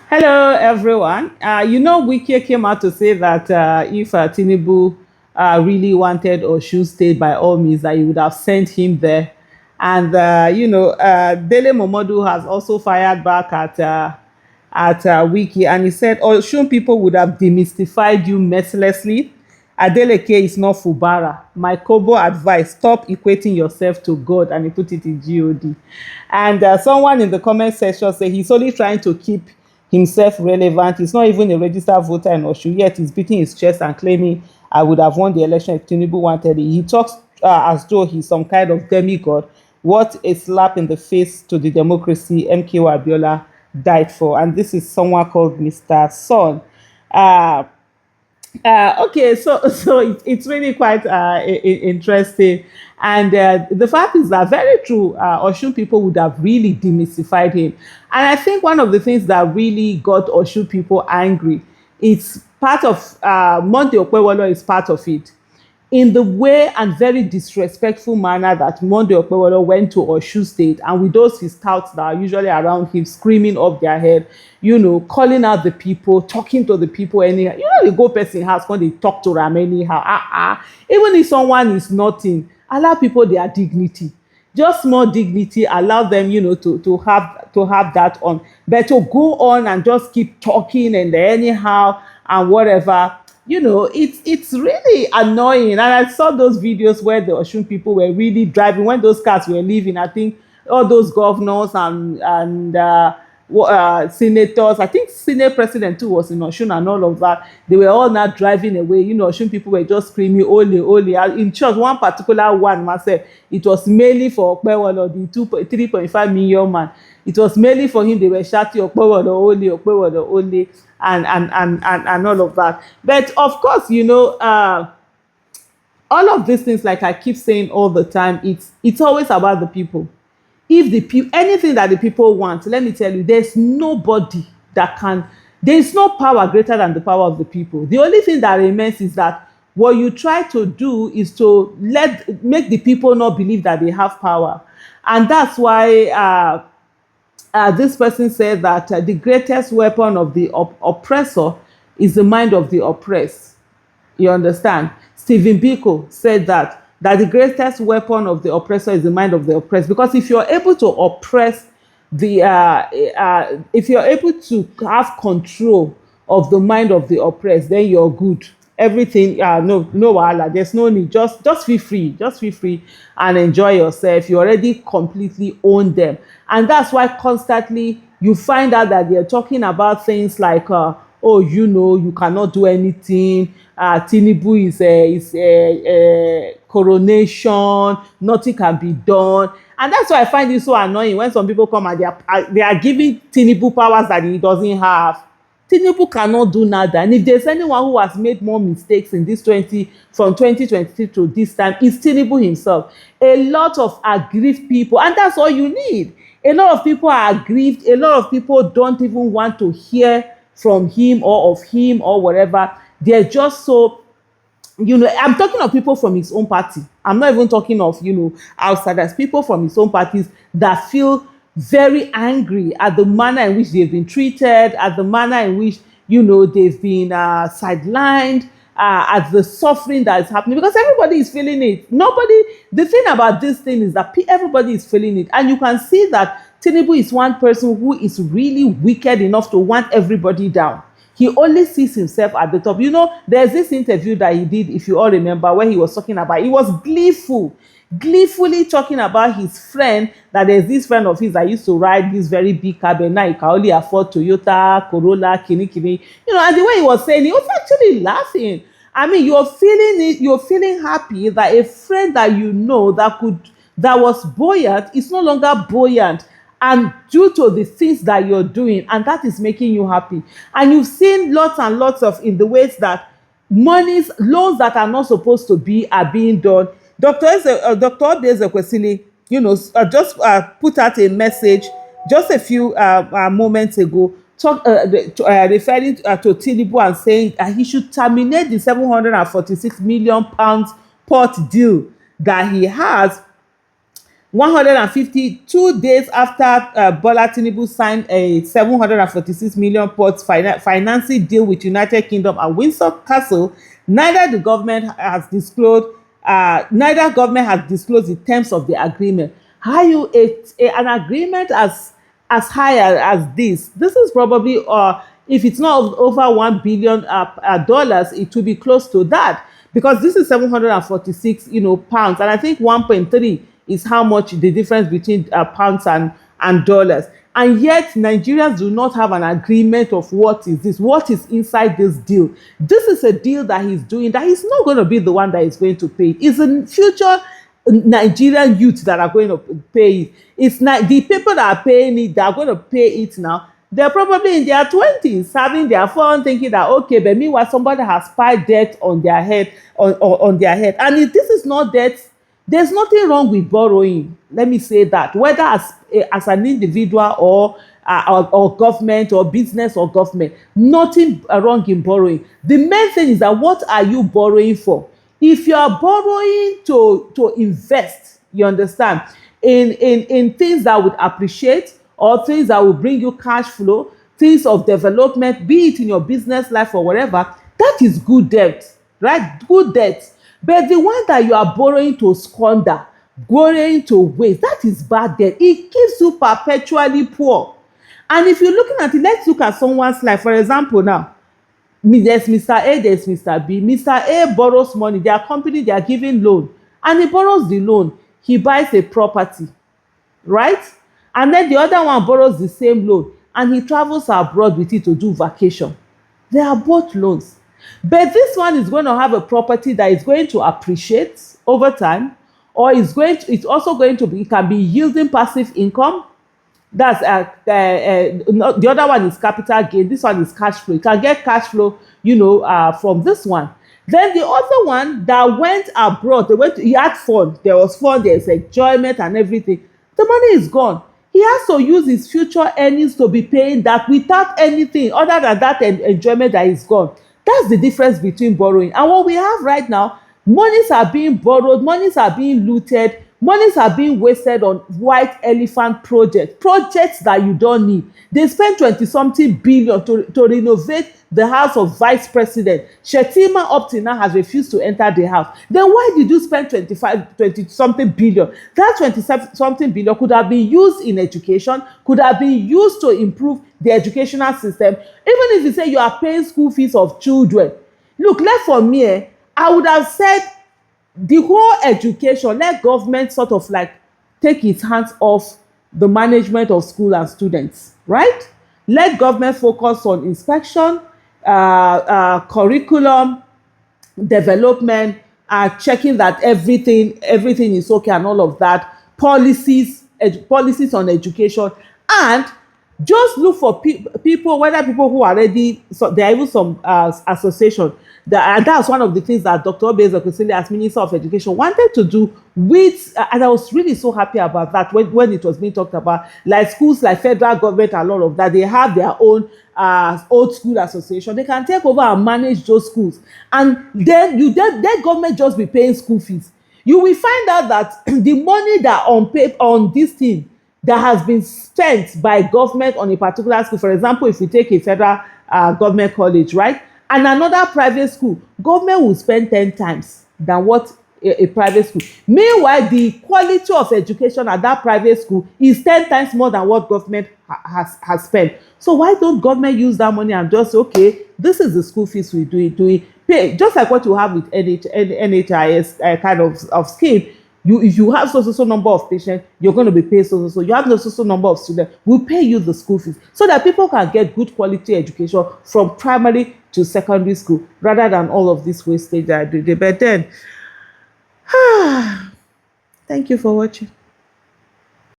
Hello, everyone. Wike came out to say that if Tinubu really wanted Oshu State, by all means, that he would have sent him there. And Dele Momodu has also fired back at Wiki, and he said Oshun people would have demystified you mercilessly. Adeleke is not Fubara. My Kobo advice: stop equating yourself to God, and he put it in God. And someone in the comment section said he's only trying to keep himself relevant. He's not even a registered voter in Oshu, yet he's beating his chest and claiming I would have won the election if Tinubu wanted it. He talks as though he's some kind of demigod. What a slap in the face to the democracy MK Abiola died for. And this is someone called Mr. Son. Uh, okay, so it's really quite interesting, and the fact is that very true. Oshun people would have really demystified him, and I think one of the things that really got Oshun people angry, it's part of Monday Okwewolo is part of it, in the way and very disrespectful manner that Monday Okpewolo went to Oshu State, and with those his touts that are usually around him screaming up their head, calling out the people, talking to the people anyhow. The go person house when they talk to them anyhow. Even if someone is nothing, allow people their dignity. Just more dignity, allow them, to have that on. But to go on and just keep talking and anyhow and whatever, it's really annoying. And I saw those videos where the Oshun people were really driving when those cars were leaving. I think all those governors and senators, I think Senate president too was in Oshun and all of that. They were all now driving away. Oshun people were just screaming, "Ole, ole!" In church, one particular one, myself, it was mainly for Okpewolo, the 3.5 million man. It was mainly for him. They were shouting, "Okpewolo, ole, Okpewolo, ole," and all of that. But of course, all of these things, like I keep saying all the time, it's always about the people. If the people, anything that the people want, let me tell you, there's nobody that can. There is no power greater than the power of the people. The only thing that remains is that what you try to do is to make the people not believe that they have power, and that's why this person said that the greatest weapon of the oppressor is the mind of the oppressed. You understand? Stephen Biko said that the greatest weapon of the oppressor is the mind of the oppressed. Because if you're able to oppress if you're able to have control of the mind of the oppressed, then you're good. Everything, no wahala. There's no need. Just feel free. Just feel free and enjoy yourself. You already completely own them, and that's why constantly you find out that they're talking about things like, oh, you cannot do anything. Tinubu is a coronation. Nothing can be done. And that's why I find it so annoying when some people come and they are giving Tinubu powers that he doesn't have. Tinubu cannot do nada. And if there's anyone who has made more mistakes in this from 2023 to this time, it's Tinubu himself. A lot of aggrieved people, and that's all you need. A lot of people are aggrieved. A lot of people don't even want to hear from him or of him or whatever. They're just so, I'm talking of people from his own party. I'm not even talking of, outsiders, people from his own parties that feel very angry at the manner in which they've been treated, at the manner in which, they've been sidelined, at the suffering that is happening, because everybody is feeling it. The thing about this thing is that everybody is feeling it. And you can see that Tinubu is one person who is really wicked enough to want everybody down. He only sees himself at the top. There's this interview that he did, if you all remember, where he was talking about, he was gleefully talking about his friend, that there's this friend of his that used to ride this very big car, but now he can only afford Toyota, Corolla, Kini. And the way he was saying, he was actually laughing. I mean, you're feeling it, you're feeling happy that a friend that that was buoyant is no longer buoyant, and due to the things that you're doing, and that is making you happy. And you've seen lots and lots of, in the ways that loans that are not supposed to be are being done. Dr. Obi Ezekwesili, just put out a message just a few moments ago, referring to Tinubu and saying he should terminate the 746 million pounds port deal that he has 152 days after Bola Tinubu signed a 746 million port financing deal with United Kingdom and Windsor Castle, neither government has disclosed the terms of the agreement. How you an agreement as high as this? This is probably if it's not over $1 billion dollars, it will be close to that, because this is 746 pounds, and I think 1.3 is how much the difference between pounds and dollars. And yet Nigerians do not have an agreement of what is inside this deal. This is a deal that he's doing that he's not going to be the one that is going to pay. It's in future Nigerian youth that are going to pay it. It's not the people that are paying it that are going to pay it now. They're probably in their 20s having their fun, thinking that okay, but meanwhile somebody has piled debt on their head, on their head. And if this is not debt, there's nothing wrong with borrowing. Let me say that, whether as an individual or government or business or government, nothing wrong in borrowing. The main thing is that what are you borrowing for? If you are borrowing to invest, you understand, in things that would appreciate, or things that will bring you cash flow, things of development, be it in your business life or whatever, that is good debt, right? Good debt. But the one that you are borrowing to squander, borrowing to waste, that is bad debt. It keeps you perpetually poor. And if you're looking at it, let's look at someone's life. For example, now, there's Mr. A, there's Mr. B. Mr. A borrows money. Their company, they are giving loan. And he borrows the loan. He buys a property, right? And then the other one borrows the same loan. And he travels abroad with it to do vacation. They are both loans. But this one is going to have a property that is going to appreciate over time, or it's also going to be, it can be yielding passive income. That's the other one is capital gain. This one is cash flow. You can get cash flow, from this one. Then the other one that went abroad, he had fun. There was fun, there's enjoyment and everything. The money is gone. He has to use his future earnings to be paying that without anything other than that enjoyment that is gone. That's the difference between borrowing. And what we have right now, monies are being borrowed, monies are being looted, monies are being wasted on white elephant projects that you don't need. They spent 20-something billion to renovate the house of vice president. Shetima up till now has refused to enter the house. Then why did you spend 20-something billion? That 20-something billion could have been used in education, could have been used to improve the educational system. Even if you say you are paying school fees of children. Look, left for me, I would have said the whole education, let government sort of like take its hands off the management of school and students, right? Let government focus on inspection, curriculum development, checking that everything is okay and all of that, policies on education, and just look for people, whether people who are ready. So there are even some association and that's one of the things that Dr. Obezo as Minister of Education wanted to do with, and I was really so happy about that when it was being talked about, like schools like federal government and all of that, they have their own old school association. They can take over and manage those schools, and then let government just be paying school fees. You will find out that the money that on this thing that has been spent by government on a particular school, for example, if you take a federal government college, right, and another private school, government will spend 10 times than what a private school. Meanwhile, the quality of education at that private school is 10 times more than what government has spent. So why don't government use that money and just say, okay, this is the school fees we do pay, just like what you have with NHIS kind of scheme. If you have so number of patients, you're going to be paid so. You have so number of students, we'll pay you the school fees so that people can get good quality education from primary to secondary school, rather than all of this wastage that I do. But then, thank you for watching.